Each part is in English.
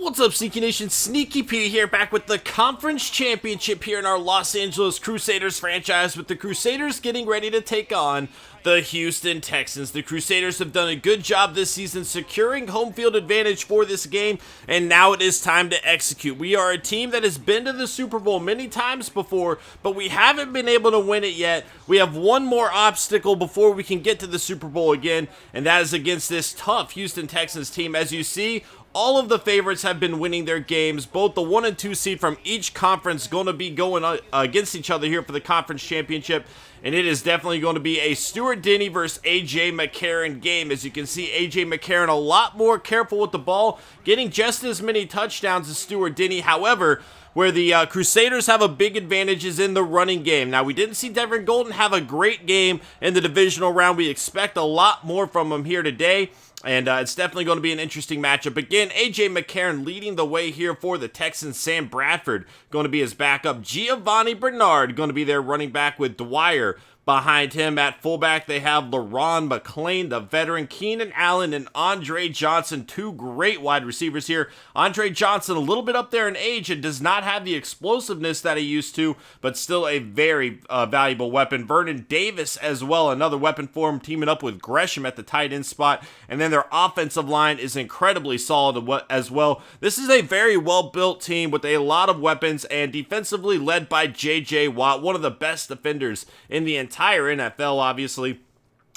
What's up, Sneaky Nation? Sneaky P here, back with the conference championship here in our Los Angeles Crusaders franchise, with the Crusaders getting ready to take on the Houston Texans. The Crusaders have done a good job this season securing home field advantage for this game, and now it is time to execute. We are a team that has been to the Super Bowl many times before, but we haven't been able to win it yet. We have one more obstacle before we can get to the Super Bowl again, and that is against this tough Houston Texans team. As you see, all of the favorites have been winning their games. Both the 1 and 2 seed from each conference going to be going against each other here for the conference championship. And it is definitely going to be a Stuart Denny versus A.J. McCarron game. As you can see, A.J. McCarron a lot more careful with the ball, getting just as many touchdowns as Stuart Denny. However, where the Crusaders have a big advantage is in the running game. Now, we didn't see Devin Golden have a great game in the divisional round. We expect a lot more from him here today. And it's definitely going to be an interesting matchup. Again, A.J. McCarron leading the way here for the Texans. Sam Bradford going to be his backup. Giovanni Bernard going to be their running back with Dwyer behind him. At fullback, they have LaRon McClain, the veteran, Keenan Allen, and Andre Johnson. Two great wide receivers here. Andre Johnson, a little bit up there in age and does not have the explosiveness that he used to, but still a very valuable weapon. Vernon Davis as well, another weapon for him, teaming up with Gresham at the tight end spot. And then their offensive line is incredibly solid as well. This is a very well-built team with a lot of weapons, and defensively led by J.J. Watt, one of the best defenders in the entire NFL, obviously.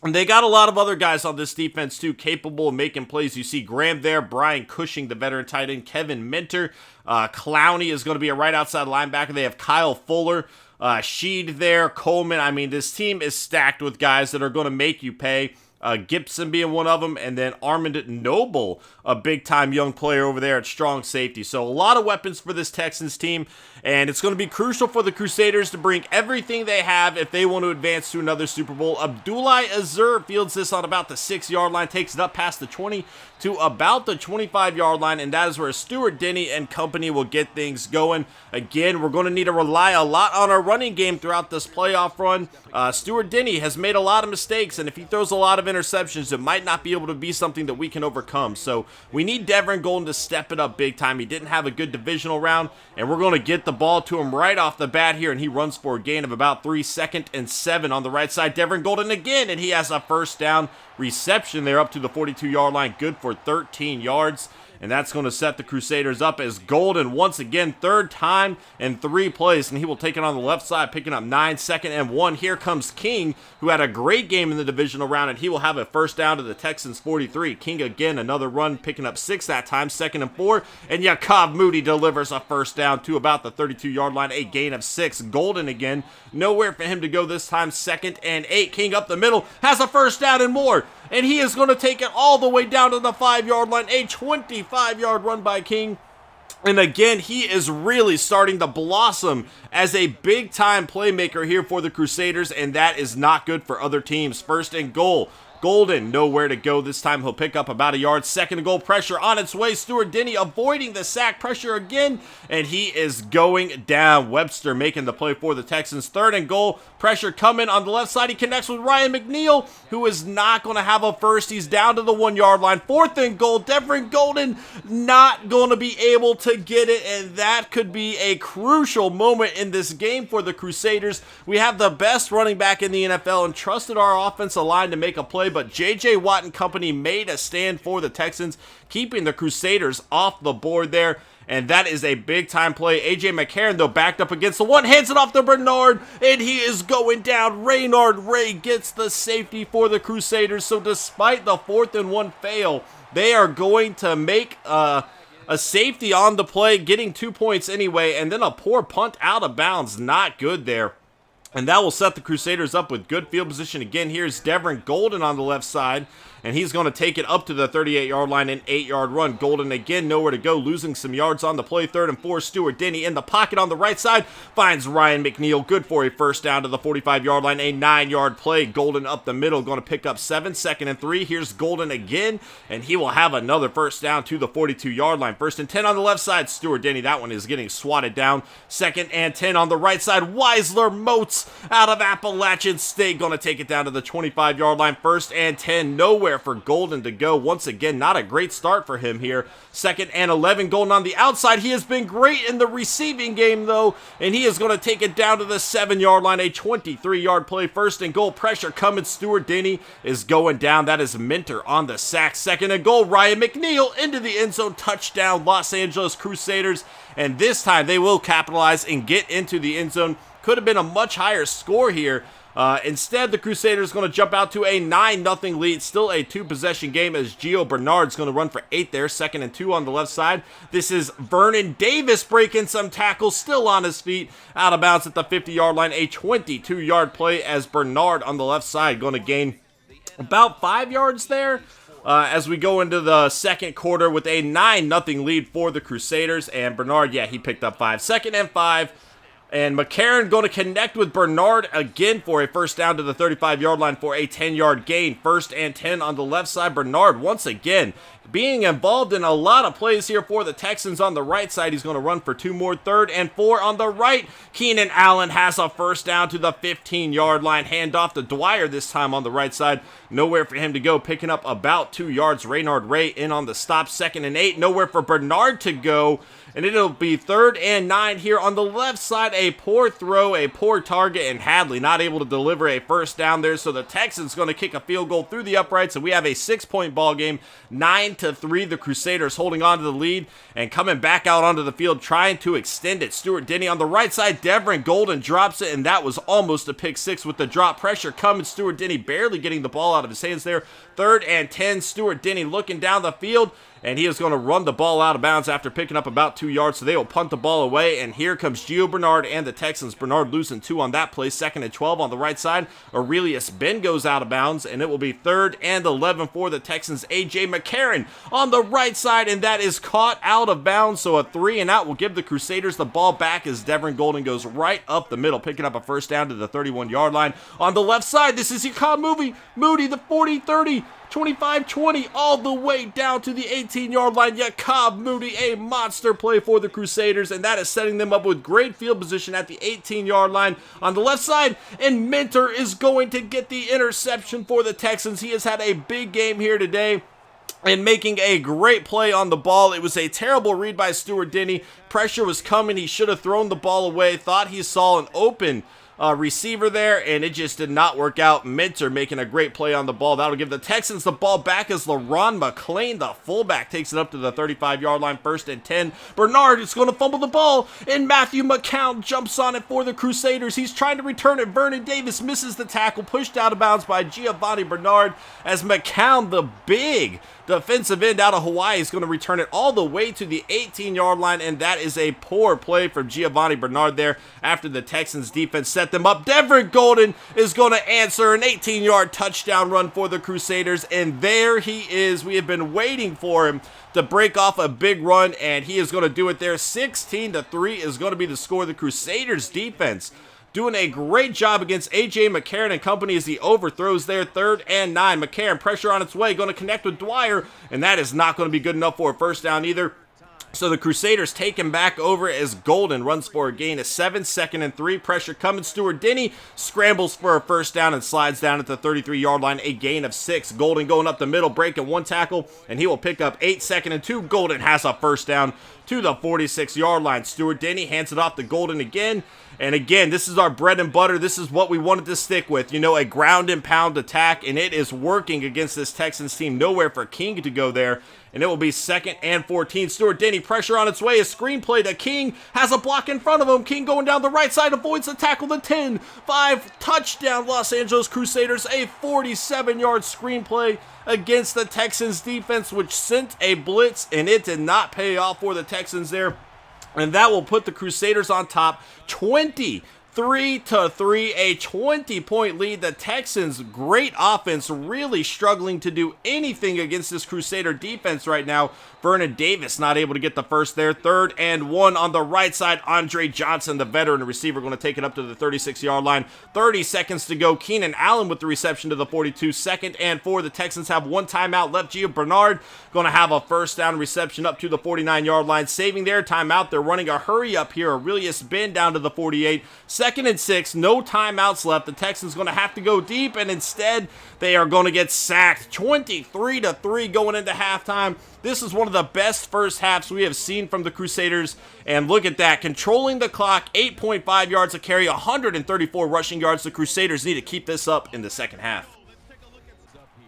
And they got a lot of other guys on this defense, too, capable of making plays. You see Graham there, Brian Cushing, the veteran tight end, Kevin Minter. Clowney is going to be a right outside linebacker. They have Kyle Fuller, Sheed there, Coleman. I mean, this team is stacked with guys that are going to make you pay. Gibson being one of them, and then Armand Noble, a big-time young player over there at strong safety. So a lot of weapons for this Texans team, and it's going to be crucial for the Crusaders to bring everything they have if they want to advance to another Super Bowl. Abdullah Azur fields this on about the 6-yard line, takes it up past the 20 to about the 25-yard line, and that is where Stuart Denny and company will get things going. Again, we're going to need to rely a lot on our running game throughout this playoff run. Stuart Denny has made a lot of mistakes, and if he throws a lot of interceptions, it might not be able to be something that we can overcome. So we need Devin Golden to step it up big time. He didn't have a good divisional round, and we're going to get the ball to him right off the bat here, and he runs for a gain of about 3 2nd and 7 on the right side. Devin Golden again, and he has a first down reception there up to the 42-yard line, good for 13 yards. And that's going to set the Crusaders up as Golden, once again, third time in 3 plays, and he will take it on the left side, picking up 9, 2nd and 1. Here comes King, who had a great game in the divisional round, and he will have a first down to the Texans 43. King again, another run, picking up 6 that time, 2nd and 4, and Yaakov Moody delivers a first down to about the 32-yard line, a gain of 6. Golden again, nowhere for him to go this time, 2nd and 8. King up the middle, has a first down and more, and he is going to take it all the way down to the 5-yard line, a 25-yard run by King. And again, he is really starting to blossom as a big-time playmaker here for the Crusaders, and that is not good for other teams. 1st and goal. Golden, nowhere to go this time. He'll pick up about a yard. 2nd and goal, pressure on its way. Stuart Denny avoiding the sack, pressure again, and he is going down. Webster making the play for the Texans. 3rd and goal, pressure coming on the left side. He connects with Ryan McNeil, who is not going to have a first. He's down to the 1-yard line. 4th and goal, Devin Golden not going to be able to get it, and that could be a crucial moment in this game for the Crusaders. We have the best running back in the NFL and trusted our offensive line to make a play, but J.J. Watt and company made a stand for the Texans, keeping the Crusaders off the board there, and that is a big-time play. A.J. McCarron, though, backed up against the one, hands it off to Bernard, and he is going down. Raynard Ray gets the safety for the Crusaders, so despite the 4th and 1 fail, they are going to make a safety on the play, getting 2 points anyway, and then a poor punt out of bounds. Not good there. And that will set the Crusaders up with good field position. Again, here's Devin Golden on the left side, and he's going to take it up to the 38-yard line, an 8-yard run. Golden again, nowhere to go, losing some yards on the play. 3rd and 4, Stuart Denny in the pocket on the right side, finds Ryan McNeil, good for a first down to the 45-yard line, a 9-yard play. Golden up the middle, going to pick up 7, 2nd and 3. Here's Golden again, and he will have another first down to the 42-yard line. 1st and 10 on the left side, Stuart Denny, that one is getting swatted down. 2nd and 10 on the right side, Weisler Moats out of Appalachian State, going to take it down to the 25-yard line. 1st and 10, nowhere nowhere for Golden to go. Once again, not a great start for him here. 2nd and 11, Golden on the outside. He has been great in the receiving game, though, and he is going to take it down to the 7-yard line. A 23-yard play. 1st and goal, pressure coming. Stuart Denny is going down. That is Minter on the sack. 2nd and goal, Ryan McNeil into the end zone. Touchdown, Los Angeles Crusaders. And this time they will capitalize and get into the end zone. Could have been a much higher score here. Instead, the Crusaders going to jump out to a 9-0 lead. Still a 2-possession game as Gio Bernard's going to run for 8 there. 2nd and 2 on the left side. This is Vernon Davis breaking some tackles, still on his feet. Out of bounds at the 50-yard line. A 22-yard play as Bernard on the left side going to gain about 5 yards there. As we go into the second quarter with a 9-0 lead for the Crusaders. And Bernard, yeah, he picked up 5. 2nd and 5. And McCarron going to connect with Bernard again for a first down to the 35-yard line for a 10-yard gain. 1st and 10 on the left side. Bernard once again being involved in a lot of plays here for the Texans on the right side. He's going to run for 2 more. 3rd and 4 on the right. Keenan Allen has a first down to the 15-yard line. Handoff to Dwyer this time on the right side. Nowhere for him to go. Picking up about 2 yards. Raynard Ray in on the stop. 2nd and 8. Nowhere for Bernard to go. And it'll be 3rd and 9 here on the left side. A poor throw, a poor target, and Hadley not able to deliver a first down there. So the Texans going to kick a field goal through the uprights, and we have a 6-point ball game. 9-3. The Crusaders holding on to the lead and coming back out onto the field, trying to extend it. Stuart Denny on the right side. Devin Golden drops it, and that was almost a pick 6 with the drop. Pressure coming. Stuart Denny barely getting the ball out of his hands there. 3rd and 10. Stuart Denny looking down the field. And he is going to run the ball out of bounds after picking up about 2 yards. So they will punt the ball away. And here comes Gio Bernard and the Texans. Bernard losing 2 on that play. 2nd and 12 on the right side. Aurelius Ben goes out of bounds. And it will be 3rd and 11 for the Texans. A.J. McCarron on the right side. And that is caught out of bounds. So a 3-and-out will give the Crusaders the ball back as Devin Golden goes right up the middle, picking up a first down to the 31-yard line. On the left side, this is Moody, the 40-30. 25-20 all the way down to the 18-yard line. Jacob Moody, a monster play for the Crusaders, and that is setting them up with great field position at the 18-yard line on the left side. And Minter is going to get the interception for the Texans. He has had a big game here today and making a great play on the ball. It was a terrible read by Stuart Denny. Pressure was coming. He should have thrown the ball away. Thought he saw an open receiver there, and it just did not work out. Minter making a great play on the ball. That'll give the Texans the ball back as LaRon McClain, the fullback, takes it up to the 35-yard line. 1st and 10. Bernard is going to fumble the ball, and Matthew McCown jumps on it for the Crusaders. He's trying to return it. Vernon Davis misses the tackle, pushed out of bounds by Giovanni Bernard as McCown, the big defensive end out of Hawaii, is going to return it all the way to the 18-yard line, and that is a poor play from Giovanni Bernard there after the Texans defense set them up. Devin Golden is going to answer an 18-yard touchdown run for the Crusaders, and there he is. We have been waiting for him to break off a big run, and he is going to do it there. 16-3 is going to be the score. The Crusaders defense doing a great job against A.J. McCarron and company as he overthrows there. 3rd and 9. McCarron, pressure on its way, going to connect with Dwyer, and that is not going to be good enough for a first down either. So the Crusaders take him back over as Golden runs for a gain of 7. 2nd and 3. Pressure coming. Stuart Denny scrambles for a first down and slides down at the 33-yard line. A gain of 6. Golden going up the middle, breaking 1 tackle, and he will pick up 8. 2nd and 2. Golden has a first down to the 46-yard line. Stuart Denny hands it off to Golden again. And again, this is our bread and butter. This is what we wanted to stick with. You know, a ground and pound attack, and it is working against this Texans team. Nowhere for King to go there. And it will be 2nd and 14. Stuart Denny, pressure on its way. A screenplay to King. Has a block in front of him. King going down the right side. Avoids the tackle. The 10-5 touchdown Los Angeles Crusaders. A 47-yard screenplay against the Texans defense, which sent a blitz, and it did not pay off for the Texans there. And that will put the Crusaders on top 23-3, a 20-point lead. The Texans, great offense, really struggling to do anything against this Crusader defense right now. Vernon Davis not able to get the first there. 3rd and 1 on the right side. Andre Johnson, the veteran receiver, going to take it up to the 36-yard line. 30 seconds to go. Keenan Allen with the reception to the 42. 2nd and 4. The Texans have 1 timeout left. Gio Bernard going to have a first down reception up to the 49-yard line. Saving their timeout. They're running a hurry up here. Aurelius Ben down to the 48. 2nd and 6, no timeouts left. The Texans going to have to go deep, and instead they are going to get sacked 23-3 going into halftime. This is one of the best first halves we have seen from the Crusaders, and look at that, controlling the clock, 8.5 yards a carry, 134 rushing yards. The Crusaders need to keep this up in the second half.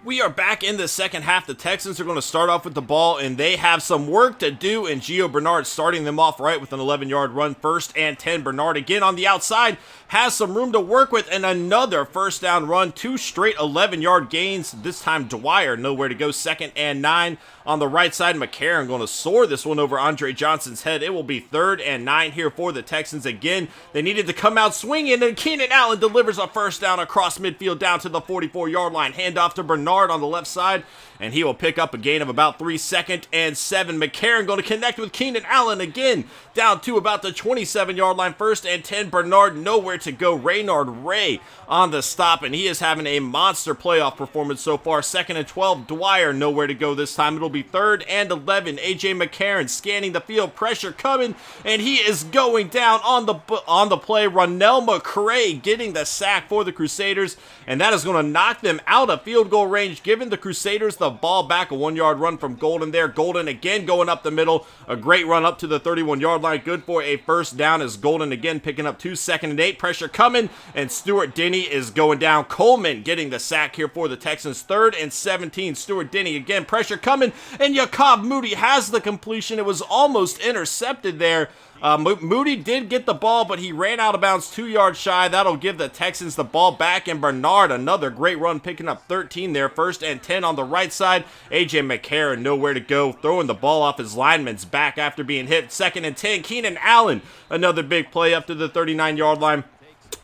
We are back in the second half. The Texans are going to start off with the ball, and they have some work to do, and Gio Bernard starting them off right with an 11-yard run, 1st and 10. Bernard again on the outside, has some room to work with, and another first down run, 2 straight 11-yard gains. This time Dwyer nowhere to go, 2nd and 9. On the right side, McCarron going to soar this one over Andre Johnson's head. It will be 3rd and 9 here for the Texans. Again, they needed to come out swinging, and Keenan Allen delivers a first down across midfield down to the 44-yard line. Handoff to Bernard on the left side, and he will pick up a gain of about 3, 2nd and 7. McCarron going to connect with Keenan Allen again, down to about the 27-yard line, 1st and 10. Bernard nowhere to go. Raynard Ray on the stop, and he is having a monster playoff performance so far. 2nd and 12. Dwyer nowhere to go this time. It'll be 3rd and 11. A.J. McCarron scanning the field, pressure coming, and he is going down on the play. Ronell McCray getting the sack for the Crusaders, and that is going to knock them out of field goal range, giving the Crusaders the ball back. A 1-yard run from Golden there. Golden again going up the middle. A great run up to the 31-yard line. Good for a first down as Golden again picking up 2, 2nd and 8. Pressure coming, and Stuart Denny is going down. Coleman getting the sack here for the Texans. 3rd and 17. Stuart Denny again. Pressure coming, and Jacob Moody has the completion. It was almost intercepted there. Moody did get the ball, but he ran out of bounds 2 yards shy. That'll give the Texans the ball back, and Bernard, another great run, picking up 13 there. 1st and 10 on the right side. A.J. McCarron nowhere to go, throwing the ball off his lineman's back after being hit. 2nd and 10. Keenan Allen, another big play up to the 39-yard line.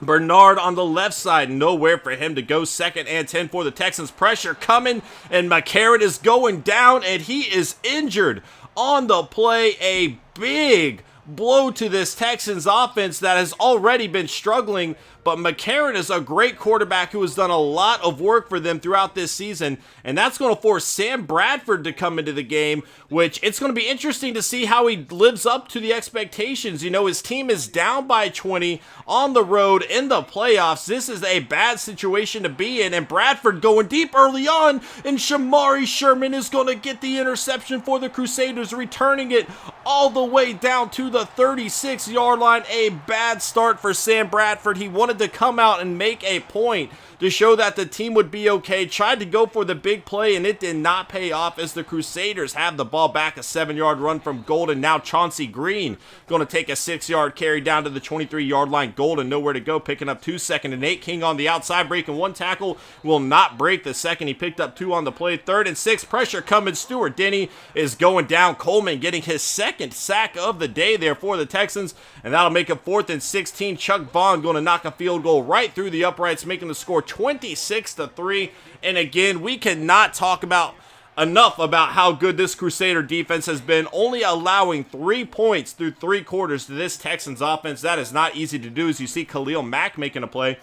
Bernard on the left side, nowhere for him to go. 2nd and 10 for the Texans. Pressure coming, and McCarron is going down, and he is injured on the play. A big blow to this Texans offense that has already been struggling, but McCarron is a great quarterback who has done a lot of work for them throughout this season, and that's going to force Sam Bradford to come into the game, which it's going to be interesting to see how he lives up to the expectations. You know, his team is down by 20 on the road in the playoffs. This is a bad situation to be in, and Bradford going deep early on, and Shamari Sherman is going to get the interception for the Crusaders, returning it all the way down to the 36-yard line. A bad start for Sam Bradford. He wanted to come out and make a point to show that the team would be okay. Tried to go for the big play, and it did not pay off as the Crusaders have the ball back. A 7-yard run from Golden. Now Chauncey Green going to take a 6-yard carry down to the 23-yard line. Golden nowhere to go, picking up 2, 2nd and 8. King on the outside, breaking 1 tackle. Will not break the second. He picked up 2 on the play. 3rd and 6. Pressure coming. Stuart Denny is going down. Coleman getting his 2nd sack of the day there for the Texans, and that'll make it 4th and 16. Chuck Vaughn going to knock a field goal right through the uprights, making the score 26-3. And again, we cannot talk about enough about how good this Crusader defense has been, only allowing 3 points through 3 quarters to this Texans offense. That is not easy to do, as you see Khalil Mack making a play.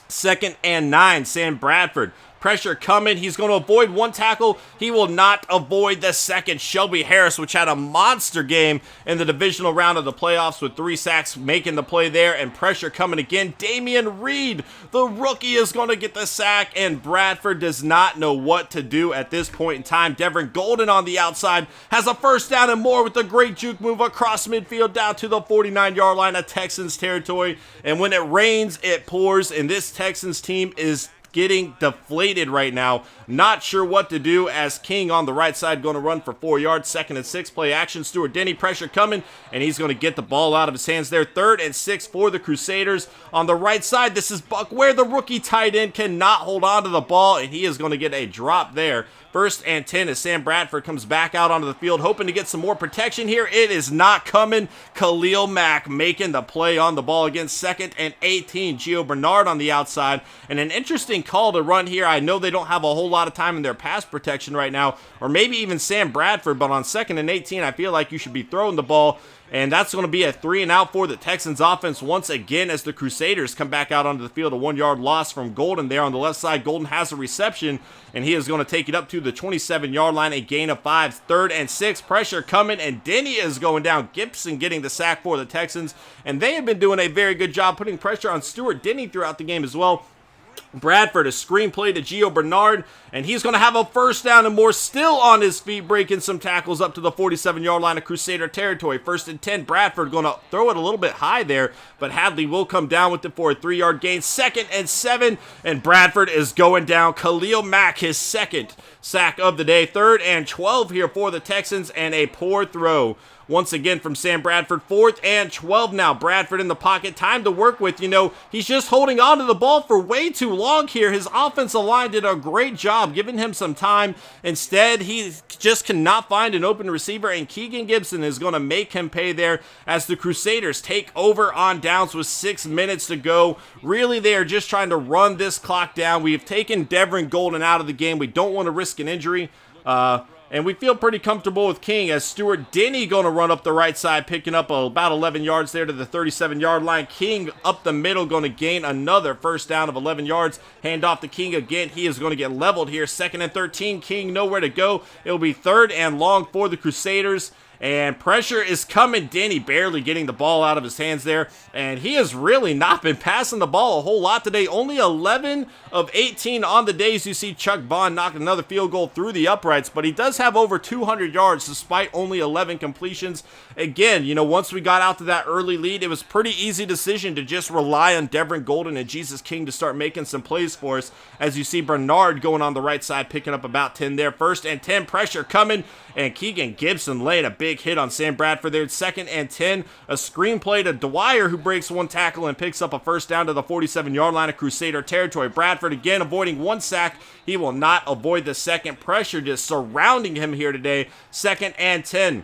2nd and 9. Sam Bradford. Pressure coming. He's going to avoid 1 tackle. He will not avoid the second. Shelby Harris, which had a monster game in the divisional round of the playoffs with 3 sacks, making the play there, and pressure coming again. Damian Reed, the rookie, is going to get the sack, and Bradford does not know what to do at this point in time. Devin Golden on the outside has a first down and more with a great juke move across midfield down to the 49-yard line of Texans territory. And when it rains, it pours, and this Texans team is getting deflated right now. Not sure what to do, as King on the right side going to run for 4 yards. 2nd and 6, play action. Stuart Denny, pressure coming, and he's going to get the ball out of his hands there. 3rd and 6 for the Crusaders. On the right side, this is Buck Ware, the rookie tight end, cannot hold on to the ball, and he is going to get a drop there. 1st and 10 as Sam Bradford comes back out onto the field, hoping to get some more protection here. It is not coming. Khalil Mack making the play on the ball again. 2nd and 18. Gio Bernard on the outside, and an interesting call to run here. I know they don't have a whole lot of time in their pass protection right now, or maybe even Sam Bradford, but on 2nd and 18, I feel like you should be throwing the ball. And that's going to be a 3-and-out for the Texans offense once again as the Crusaders come back out onto the field. A 1-yard loss from Golden there on the left side. Golden has a reception, and he is going to take it up to the 27-yard line, a gain of 5. 3rd and 6, pressure coming, and Denny is going down. Gibson getting the sack for the Texans, and they have been doing a very good job putting pressure on Stuart Denny throughout the game as well. Bradford, a screenplay to Gio Bernard, and he's going to have a first down and more, still on his feet, breaking some tackles up to the 47-yard line of Crusader territory. 1st and 10, Bradford going to throw it a little bit high there, but Hadley will come down with it for a 3-yard gain. 2nd and 7, and Bradford is going down. Khalil Mack, his 2nd sack of the day. 3rd and 12 here for the Texans, and a poor throw once again from Sam Bradford. 4th and 12 now. Bradford in the pocket. Time to work with. He's just holding on to the ball for way too long here. His offensive line did a great job giving him some time. Instead, he just cannot find an open receiver, and Keegan Gibson is going to make him pay there as the Crusaders take over on downs with 6 minutes to go. Really, they are just trying to run this clock down. We have taken Devin Golden out of the game. We don't want to risk an injury. And we feel pretty comfortable with King as Stuart Denny going to run up the right side, picking up about 11 yards there to the 37-yard line. King up the middle going to gain another first down of 11 yards. Hand off to King again. He is going to get leveled here. 2nd and 13. King nowhere to go. It will be 3rd and long for the Crusaders. And pressure is coming. Denny barely getting the ball out of his hands there. And he has really not been passing the ball a whole lot today. Only 11 of 18 on the days. You see Chuck Vaughn knock another field goal through the uprights. But he does have over 200 yards despite only 11 completions. Again, once we got out to that early lead, it was pretty easy decision to just rely on Devin Golden and Jesus King to start making some plays for us. As you see Bernard going on the right side, picking up about 10 there. 1st and 10, pressure coming. And Keegan Gibson laying a big hit on Sam Bradford there. 2nd and 10, a screenplay to Dwyer, who breaks one tackle and picks up a first down to the 47-yard line of Crusader territory. Bradford again avoiding 1 sack. He will not avoid the 2nd. Pressure just surrounding him here today. 2nd and 10.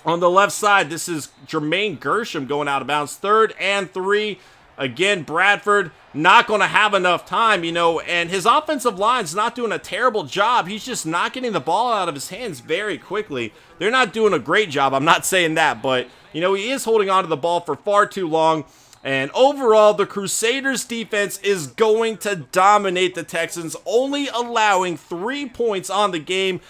On the left side, this is Jermaine Gershom going out of bounds. 3rd and 3. Again, Bradford not going to have enough time, and his offensive line's not doing a terrible job. He's just not getting the ball out of his hands very quickly. They're not doing a great job. I'm not saying that, but, he is holding on to the ball for far too long. And overall, the Crusaders defense is going to dominate the Texans, only allowing 3 points on the game.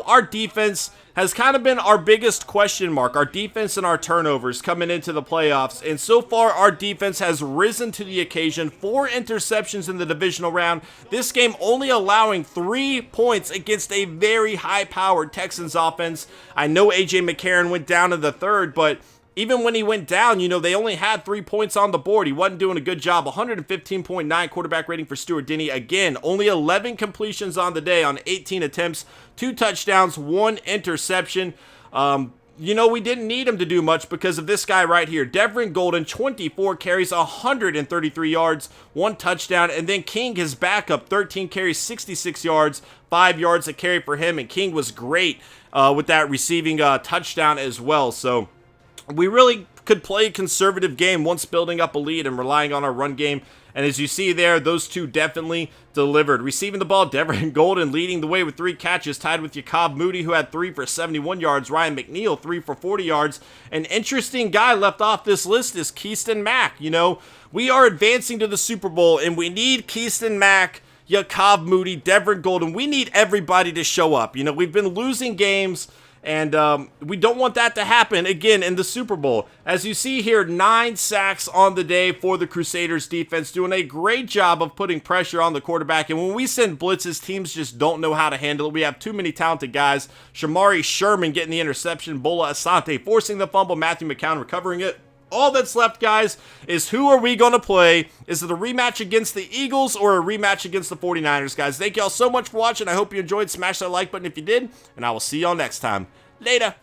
Our defense has kind of been our biggest question mark, our defense and our turnovers coming into the playoffs. And so far, our defense has risen to the occasion. 4 interceptions in the divisional round. This game only allowing 3 points against a very high-powered Texans offense. I know A.J. McCarron went down in the 3rd, but even when he went down, they only had 3 points on the board. He wasn't doing a good job. 115.9 quarterback rating for Stuart Denny. Again, only 11 completions on the day on 18 attempts, 2 touchdowns, 1 interception. We didn't need him to do much because of this guy right here. Devin Golden, 24 carries, 133 yards, 1 touchdown. And then King, his backup, 13 carries, 66 yards, 5 yards a carry for him. And King was great with that receiving touchdown as well. So we really could play a conservative game once building up a lead and relying on our run game. And as you see there, those two definitely delivered. Receiving the ball, Devin Golden leading the way with 3 catches, tied with Jacob Moody, who had 3 for 71 yards. Ryan McNeil, 3 for 40 yards. An interesting guy left off this list is Keyston Mack. We are advancing to the Super Bowl, and we need Keyston Mack, Jacob Moody, Devin Golden. We need everybody to show up. We've been losing games, and we don't want that to happen again in the Super Bowl. As you see here, 9 sacks on the day for the Crusaders defense, doing a great job of putting pressure on the quarterback. And when we send blitzes, teams just don't know how to handle it. We have too many talented guys. Shamari Sherman getting the interception. Bola Asante forcing the fumble. Matthew McCown recovering it. All that's left, guys, is who are we going to play? Is it a rematch against the Eagles or a rematch against the 49ers, guys? Thank y'all so much for watching. I hope you enjoyed. Smash that like button if you did, and I will see y'all next time. Later.